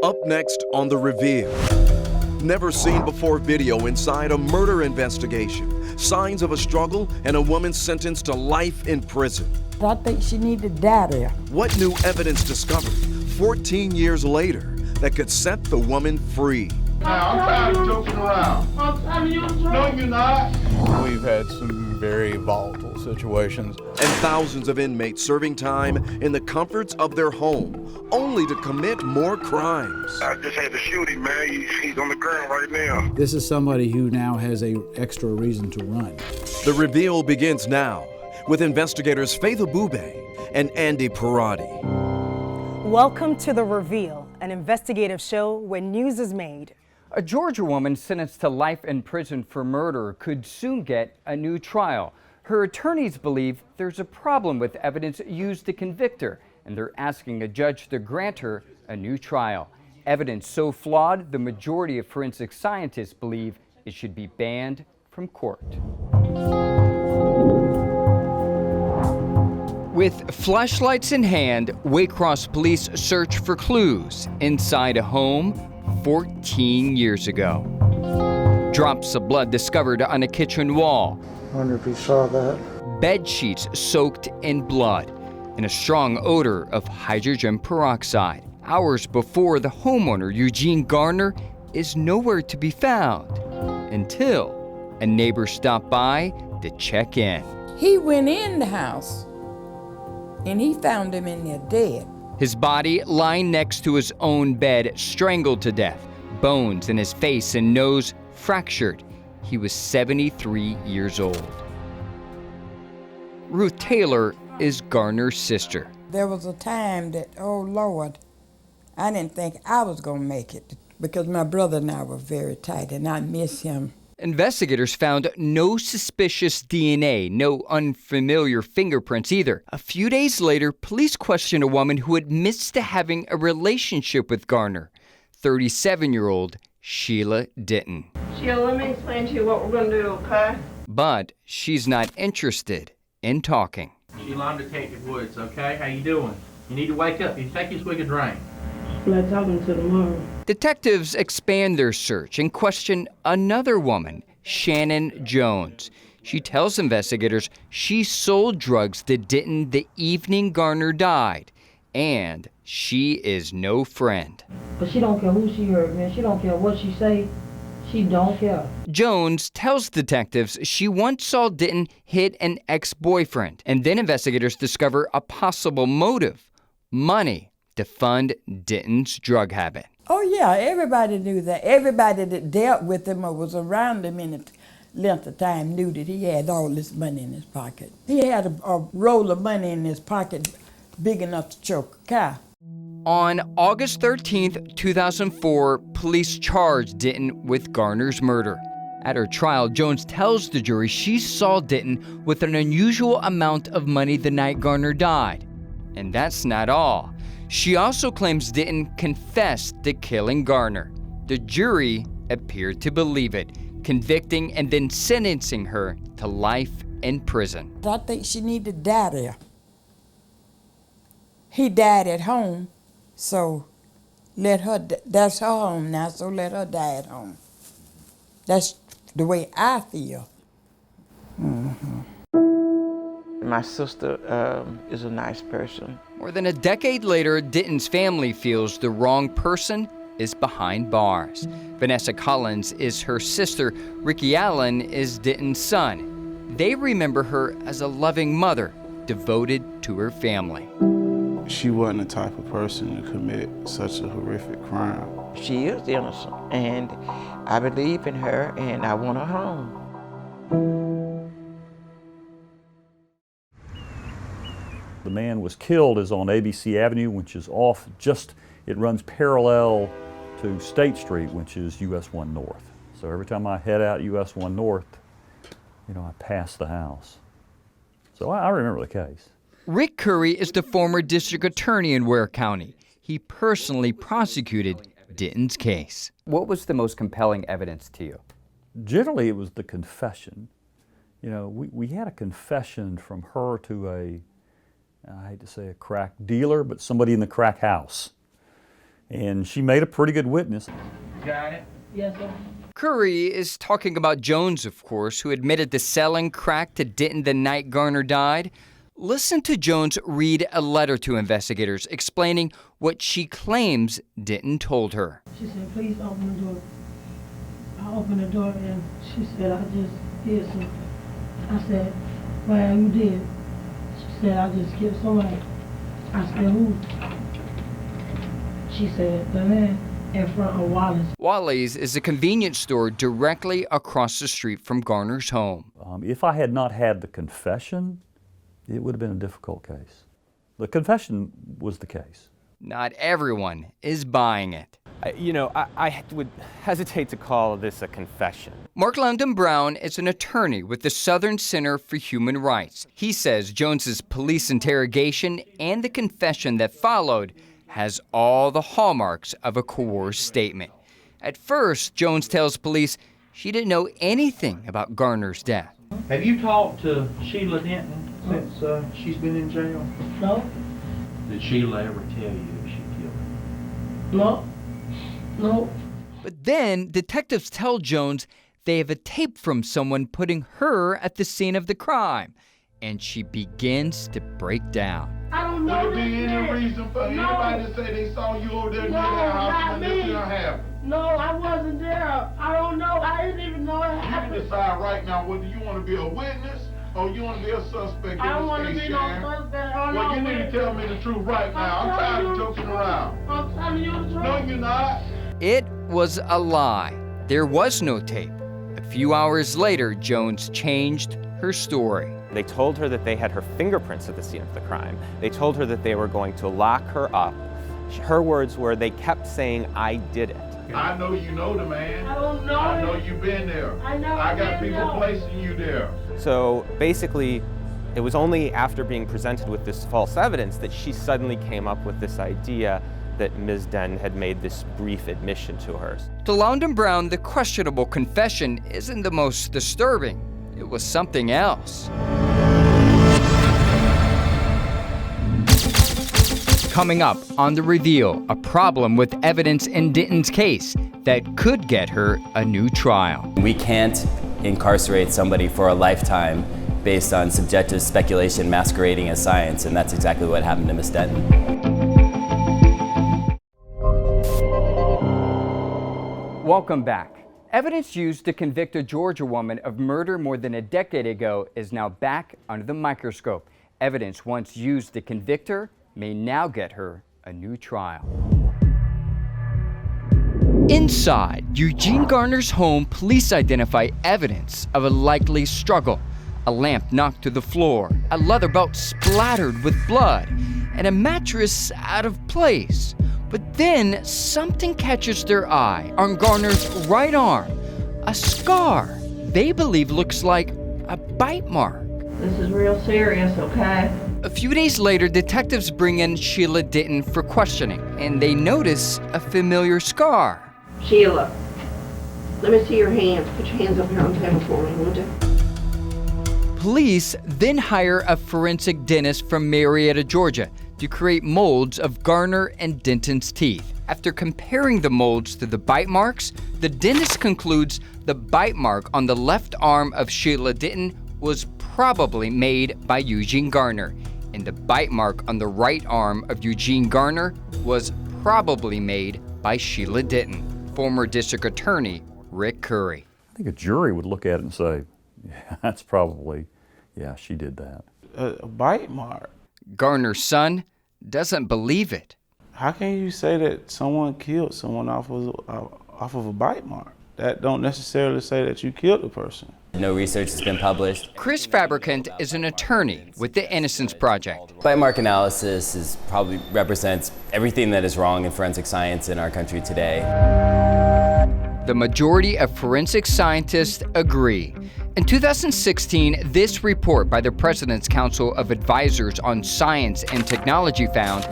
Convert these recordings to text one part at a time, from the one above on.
Up next on The Reveal. Never seen before video inside a murder investigation. Signs of a struggle and a woman sentenced to life in prison. I think she needed to die there. What new evidence discovered 14 years later that could set the woman free? Now, I'm tired of joking around. I'm telling you the truth. No, you're not. We've had some very volatile situations. And thousands of inmates serving time in the comforts of their home, only to commit more crimes. I just had to shoot him, man. He's on the ground right now. This is somebody who now has an extra reason to run. The Reveal begins now with investigators Faith Abube and Andy Parati. Welcome to The Reveal, an investigative show where news is made. A Georgia woman sentenced to life in prison for murder could soon get a new trial. Her attorneys believe there's a problem with evidence used to convict her, and they're asking a judge to grant her a new trial. Evidence so flawed, the majority of forensic scientists believe it should be banned from court. With flashlights in hand, Waycross police search for clues inside a home 14 years ago. Drops of blood discovered on a kitchen wall. I wonder if he saw that. Bed sheets soaked in blood, and a strong odor of hydrogen peroxide. Hours before, the homeowner, Eugene Garner, is nowhere to be found until a neighbor stopped by to check in. He went in the house and he found him in there dead. His body lying next to his own bed, strangled to death. Bones in his face and nose fractured. He was 73 years old. Ruth Taylor is Garner's sister. There was a time that, oh Lord, I didn't think I was gonna make it because my brother and I were very tight and I miss him. Investigators found no suspicious DNA, no unfamiliar fingerprints either. A few days later, police questioned a woman who admits to having a relationship with Garner, 37-year-old Sheila Denton. Sheila, let me explain to you what we're going to do, okay? But she's not interested in talking. Sheila, I'm Detective Woods, okay? How you doing? You need to wake up. You take your swig of drink. Let's talk until tomorrow. Detectives expand their search and question another woman, Shannon Jones. She tells investigators she sold drugs to Denton the evening Garner died, and she is no friend. But she don't care who she hurt, man. She don't care what she say. She don't care. Jones tells detectives she once saw Denton hit an ex-boyfriend, and then investigators discover a possible motive: money to fund Denton's drug habit. Oh yeah, everybody knew that. Everybody that dealt with him or was around him in a length of time knew that he had all this money in his pocket. He had a roll of money in his pocket big enough to choke a cow. On August 13th, 2004, police charged Denton with Garner's murder. At her trial, Jones tells the jury she saw Denton with an unusual amount of money the night Garner died. And that's not all. She also claims Denton confessed to killing Garner. The jury appeared to believe it, convicting and then sentencing her to life in prison. I think she needed to die there. He died at home, so that's her home now, so let her die at home. That's the way I feel. Mm-hmm. My sister is a nice person. More than a decade later, Denton's family feels the wrong person is behind bars. Vanessa Collins is her sister. Ricky Allen is Denton's son. They remember her as a loving mother, devoted to her family. She wasn't the type of person to commit such a horrific crime. She is innocent, and I believe in her, and I want her home. The man was killed is on ABC Avenue, which is off it runs parallel to State Street, which is US 1 North. So every time I head out US 1 North, I pass the house. So I remember the case. Rick Curry is the former district attorney in Ware County. He personally prosecuted Denton's case. What was the most compelling evidence to you? Generally, it was the confession. We had a confession from her to I hate to say a crack dealer, but somebody in the crack house. And she made a pretty good witness. Got it? Yes, sir. Curry is talking about Jones, of course, who admitted to selling crack to Denton the night Garner died. Listen to Jones read a letter to investigators explaining what she claims Denton told her. She said, please open the door. I opened the door and she said, I just did something. I said, well, you did. She said, I just killed somebody. I said, who? She said, the man in front of Wallace. Wally's is a convenience store directly across the street from Garner's home. If I had not had the confession, it would have been a difficult case. The confession was the case. Not everyone is buying it. I would hesitate to call this a confession. Mark LOUDON-BROWN is an attorney with the Southern Center for Human Rights. He says Jones's police interrogation and the confession that followed has all the hallmarks of a coerced statement. At first, Jones tells police she didn't know anything about Garner's death. Have you talked to Sheila Denton since she's been in jail? No. Did Sheila ever tell you she killed him? No. No. But then detectives tell Jones they have a tape from someone putting her at the scene of the crime, and she begins to break down. I don't know. Would there be any reason for anybody to say they saw you over there near that house when this didn't happen? No, I wasn't there. I don't know. I didn't even know it You happened. can decide right now whether you want to be a witness or you want to be a suspect in I don't want this to case, be no Sharon. suspect. Well, you need to tell me the truth right now. I'm tired of joking around. I'm telling you the truth. No, you're not. It was a lie. There was no tape. A few hours later, Jones changed her story. They told her that they had her fingerprints at the scene of the crime. They told her that they were going to lock her up. Her words were, they kept saying, I did it. I know you know the man. I don't know. I know you've been there. I know. I got people placing you there. So basically, it was only after being presented with this false evidence that she suddenly came up with this idea that Ms. Denton had made this brief admission to her. To LOUDON-BROWN, the questionable confession isn't the most disturbing. It was something else. Coming up on The Reveal, a problem with evidence in Denton's case that could get her a new trial. We can't incarcerate somebody for a lifetime based on subjective speculation masquerading as science, and that's exactly what happened to Ms. Denton. Welcome back. Evidence used to convict a Georgia woman of murder more than a decade ago is now back under the microscope. Evidence once used to convict her may now get her a new trial. Inside Eugene Garner's home, police identify evidence of a likely struggle. A lamp knocked to the floor, a leather belt splattered with blood, and a mattress out of place. But then something catches their eye on Garner's right arm, a scar they believe looks like a bite mark. This is real serious, okay? A few days later, detectives bring in Sheila Denton for questioning, and they notice a familiar scar. Sheila, let me see your hands. Put your hands up here on the table for me, would you? Police then hire a forensic dentist from Marietta, Georgia, to create molds of Garner and Denton's teeth. After comparing the molds to the bite marks, the dentist concludes the bite mark on the left arm of Sheila Denton was probably made by Eugene Garner, and the bite mark on the right arm of Eugene Garner was probably made by Sheila Denton. Former District Attorney Rick Curry. I think a jury would look at it and say, yeah, that's probably, yeah, she did that. A bite mark? Garner's son doesn't believe it. How can you say that someone killed someone off of a bite mark? That don't necessarily say that you killed the person. No research has been published. Chris FABRICANT is an attorney with the Innocence Project. Bite mark analysis probably represents everything that is wrong in forensic science in our country today. The majority of forensic scientists agree. In 2016, this report by the President's Council of Advisors on Science and Technology found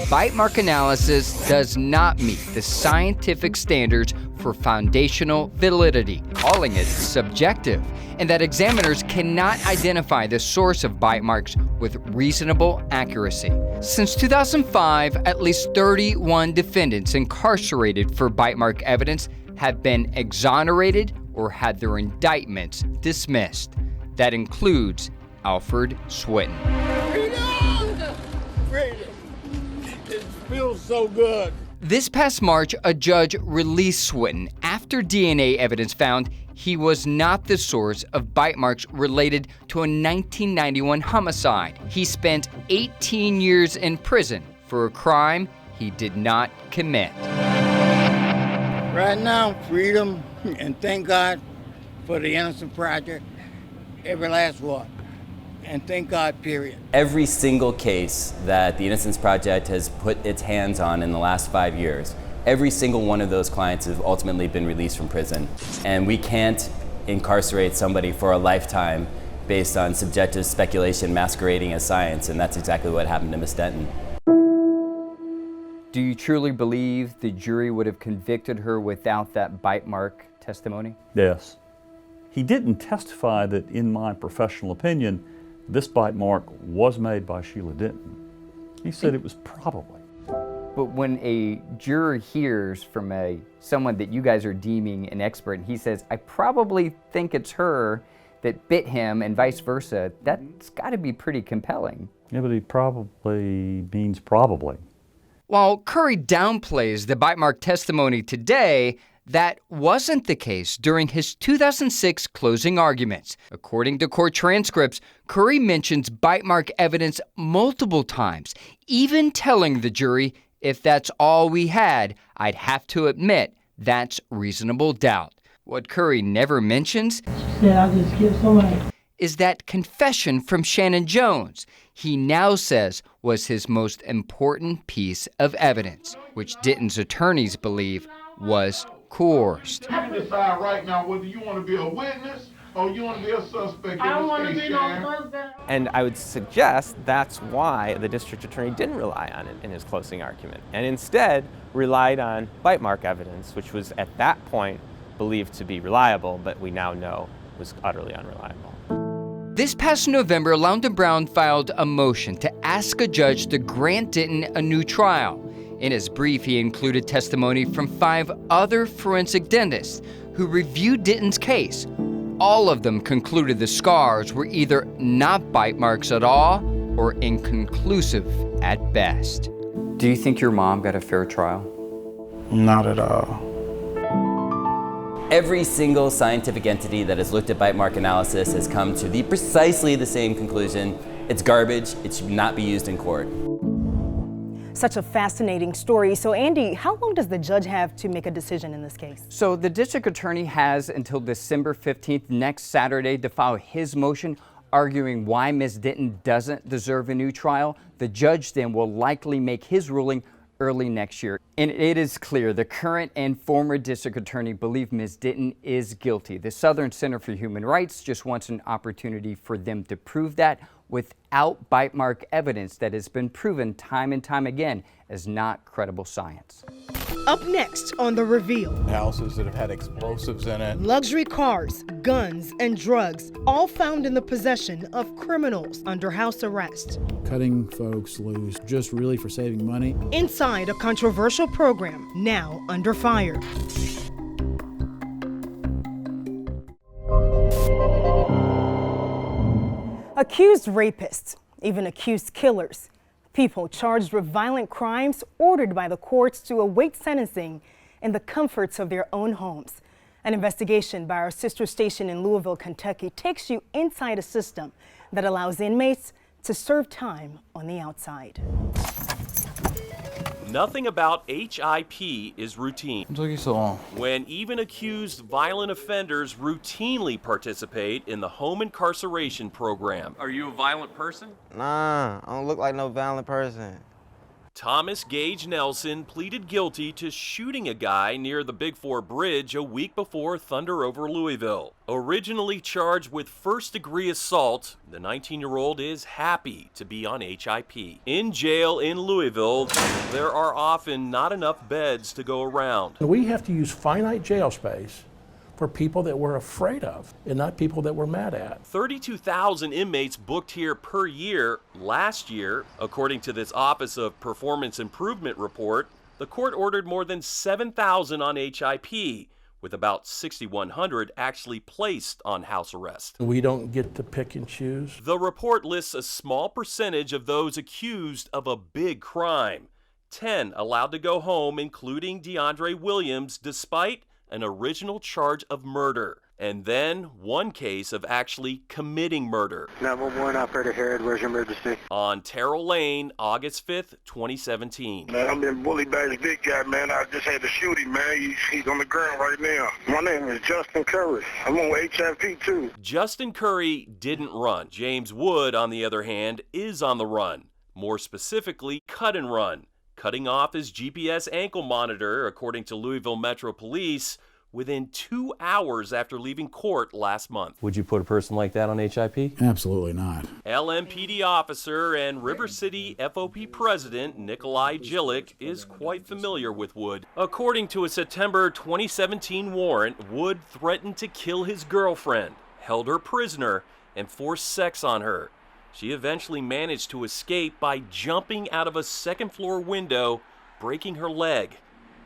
bite mark analysis does not meet the scientific standards for foundational validity, calling it subjective, and that examiners cannot identify the source of bite marks with reasonable accuracy. Since 2005, at least 31 defendants incarcerated for bite mark evidence have been exonerated or had their indictments dismissed. That includes Alfred Swinton. Freedom! Freedom! It feels so good. This past March, a judge released Swinton after DNA evidence found he was not the source of bite marks related to a 1991 homicide. He spent 18 years in prison for a crime he did not commit. Right now, freedom, and thank God for the Innocence Project, every last one, and thank God, period. Every single case that the Innocence Project has put its hands on in the last 5 years, every single one of those clients have ultimately been released from prison. And we can't incarcerate somebody for a lifetime based on subjective speculation masquerading as science, and that's exactly what happened to Miss Denton. Do you truly believe the jury would have convicted her without that bite mark testimony? Yes. He didn't testify that, in my professional opinion, this bite mark was made by Sheila Denton. He said it was probably. But when a juror hears from someone that you guys are deeming an expert, and he says, I probably think it's her that bit him and vice versa, that's got to be pretty compelling. Yeah, but he probably means probably. While Curry downplays the bite mark testimony today, that wasn't the case during his 2006 closing arguments. According to court transcripts, Curry mentions bite mark evidence multiple times, even telling the jury, if that's all we had, I'd have to admit that's reasonable doubt. What Curry never mentions is that confession from Shannon Jones he now says was his most important piece of evidence, which Denton's attorneys believe was coerced. You can decide right now whether you want to be a witness or you want to be a suspect. I don't want to be no suspect. And I would suggest that's why the district attorney didn't rely on it in his closing argument, and instead relied on bite mark evidence, which was at that point believed to be reliable, but we now know was utterly unreliable. This past November, LOUDON-BROWN filed a motion to ask a judge to grant Denton a new trial. In his brief, he included testimony from 5 other forensic dentists who reviewed Denton's case. All of them concluded the scars were either not bite marks at all or inconclusive at best. Do you think your mom got a fair trial? Not at all. Every single scientific entity that has looked at bite mark analysis has come to precisely the same conclusion. It's garbage. It should not be used in court. Such a fascinating story. So Andy, how long does the judge have to make a decision in this case? So the district attorney has until December 15th, next Saturday, to file his motion arguing why Ms. Denton doesn't deserve a new trial. The judge then will likely make his ruling early next year. And it is clear the current and former district attorney believe Ms. Denton is guilty. The Southern Center for Human Rights just wants an opportunity for them to prove that without bite mark evidence that has been proven time and time again as not credible science. Up next on The Reveal. Houses that have had explosives in it. Luxury cars, guns, and drugs, all found in the possession of criminals under house arrest. Cutting folks loose just really for saving money. Inside a controversial program now under fire. Accused rapists, even accused killers, people charged with violent crimes ordered by the courts to await sentencing in the comforts of their own homes. An investigation by our sister station in Louisville, Kentucky takes you inside a system that allows inmates to serve time on the outside. Nothing about H.I.P. is routine. It took you so long. When even accused violent offenders routinely participate in the home incarceration program. Are you a violent person? Nah, I don't look like no violent person. Thomas Gage Nelson pleaded guilty to shooting a guy near the Big Four Bridge a week before thunder over Louisville. Originally charged with first-degree assault, the 19-year-old is happy to be on H.I.P. In jail in Louisville, there are often not enough beds to go around. We have to use finite jail space for people that we're afraid of and not people that we're mad at. 32,000 inmates booked here per year last year. According to this Office of Performance Improvement report, the court ordered more than 7,000 on H.I.P., with about 6,100 actually placed on house arrest. We don't get to pick and choose. The report lists a small percentage of those accused of a big crime. 10 allowed to go home, including DeAndre Williams, despite an original charge of murder, and then one case of actually committing murder. 911 operator Harrod, where's your emergency? On Terrell Lane, August 5th, 2017. Man, I'm being bullied by this big guy, man. I just had to shoot him, man. He's on the ground right now. My name is Justin Curry. I'm on H.I.P. too. Justin Curry didn't run. James Wood, on the other hand, is on the run. More specifically, cut and run, cutting off his GPS ankle monitor, according to Louisville Metro Police, within 2 hours after leaving court last month. Would you put a person like that on H.I.P? Absolutely not. LMPD officer and River City FOP president Nikolai Jilic is quite familiar with Wood. According to a September 2017 warrant, Wood threatened to kill his girlfriend, held her prisoner, and forced sex on her. She eventually managed to escape by jumping out of a second-floor window, breaking her leg.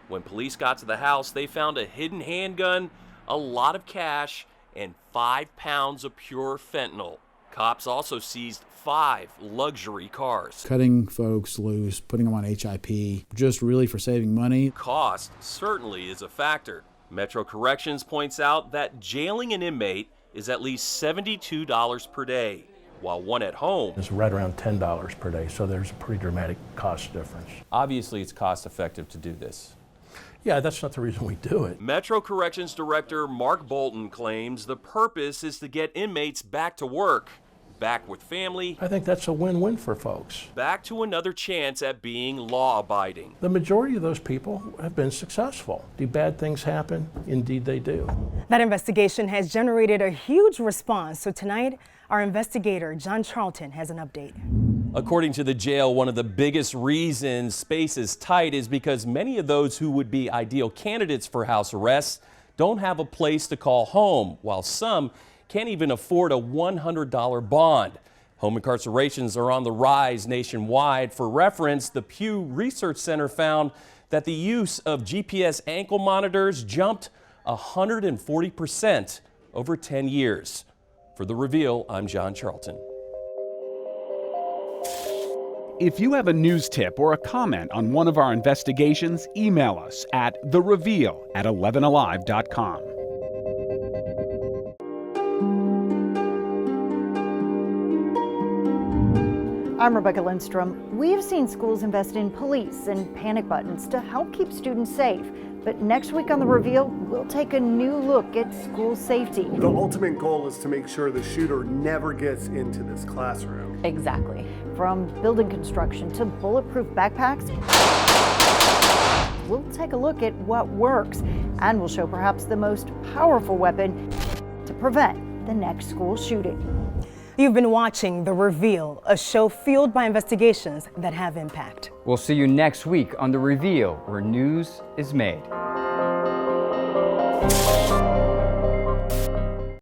When police got to the house, they found a hidden handgun, a lot of cash, and 5 pounds of pure fentanyl. Cops also seized 5 luxury cars. Cutting folks loose, putting them on HIP, just really for saving money. Cost certainly is a factor. Metro Corrections points out that jailing an inmate is at least $72 per day, while one at home is right around $10 per day, so there's a pretty dramatic cost difference. Obviously, it's cost effective to do this. Yeah, that's not the reason we do it. Metro Corrections Director Mark Bolton claims the purpose is to get inmates back to work, back with family. I think that's a win-win for folks. Back to another chance at being law-abiding. The majority of those people have been successful. Do bad things happen? Indeed they do. That investigation has generated a huge response, so tonight our investigator John Charlton has an update. According to the jail, one of the biggest reasons space is tight is because many of those who would be ideal candidates for house arrest don't have a place to call home, while some can't even afford a $100 bond. Home incarcerations are on the rise nationwide. For reference, the Pew Research Center found that the use of GPS ankle monitors jumped 140% over 10 years. For The Reveal, I'm John Charlton. If you have a news tip or a comment on one of our investigations, email us at thereveal@11alive.com. I'm Rebecca Lindstrom. We've seen schools invest in police and panic buttons to help keep students safe. But next week on The Reveal, we'll take a new look at school safety. The ultimate goal is to make sure the shooter never gets into this classroom. Exactly. From building construction to bulletproof backpacks, we'll take a look at what works, and we'll show perhaps the most powerful weapon to prevent the next school shooting. You've been watching The Reveal, a show fueled by investigations that have impact. We'll see you next week on The Reveal, where news is made.